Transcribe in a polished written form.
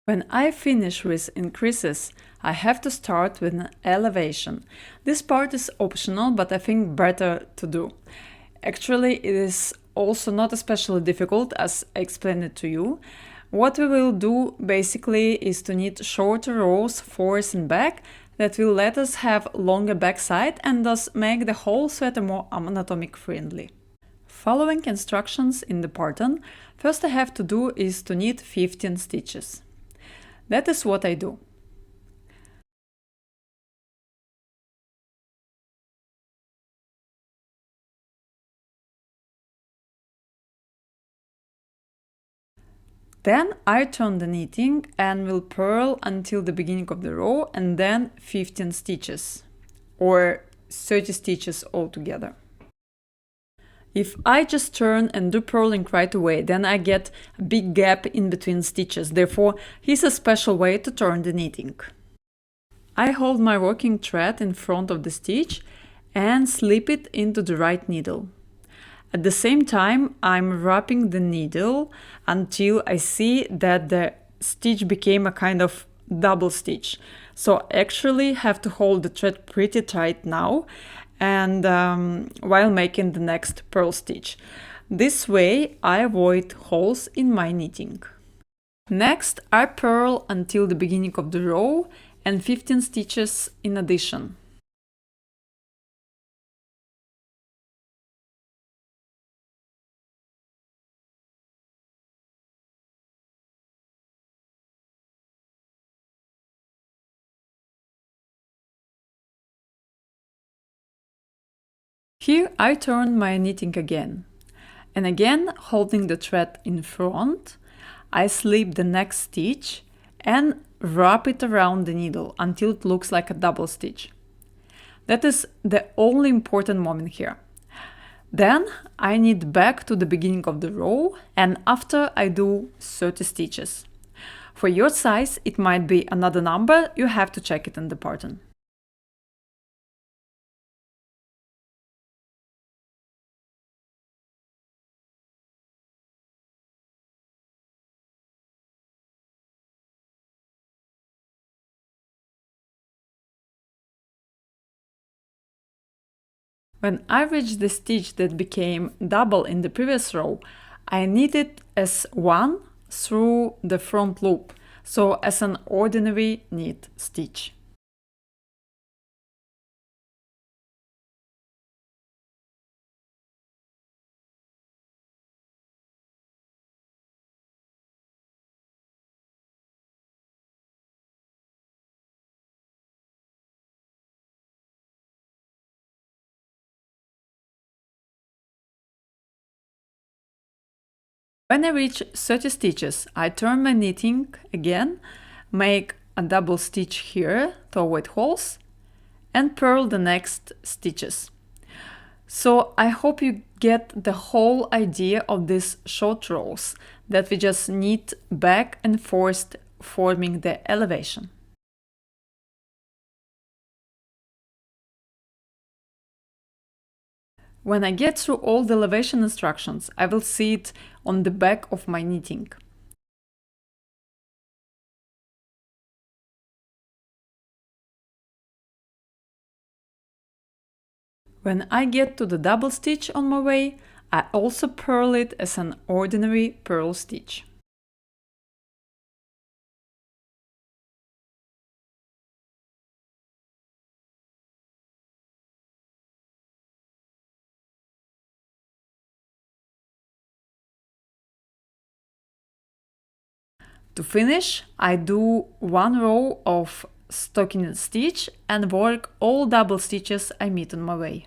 When I finish with increases, I have to start with an elevation. This part is optional, but I think better to do. Actually, it is also not especially difficult as I explained it to you. What we will do basically is to knit shorter rows forwards and back that will let us have longer backside and thus make the whole sweater more anatomic friendly. Following instructions in the pattern, first I have to do is to knit 15 stitches. That is what I do. Then I turn the knitting and will purl until the beginning of the row and then 15 stitches or 30 stitches altogether. If I just turn and do purling right away, then I get a big gap in between stitches. Therefore, here's a special way to turn the knitting. I hold my working thread in front of the stitch and slip it into the right needle. At the same time, I'm wrapping the needle until I see that the stitch became a kind of double stitch. So I actually have to hold the thread pretty tight now and while making the next purl stitch. This way I avoid holes in my knitting. Next, I purl until the beginning of the row and 15 stitches in addition. Here I turn my knitting again, and again holding the thread in front, I slip the next stitch and wrap it around the needle until it looks like a double stitch. That is the only important moment here. Then I knit back to the beginning of the row and after I do 30 stitches. For your size it might be another number, you have to check it in the pattern. When I reached the stitch that became double in the previous row, I knit it as one through the front loop, so as an ordinary knit stitch. When I reach 30 stitches, I turn my knitting again, make a double stitch here to avoid holes, and purl the next stitches. So I hope you get the whole idea of these short rows that we just knit back and forth, forming the elevation. When I get through all the elevation instructions, I will see it on the back of my knitting. When I get to the double stitch on my way, I also purl it as an ordinary purl stitch. To finish, I do one row of stockinette stitch and work all double stitches I meet on my way.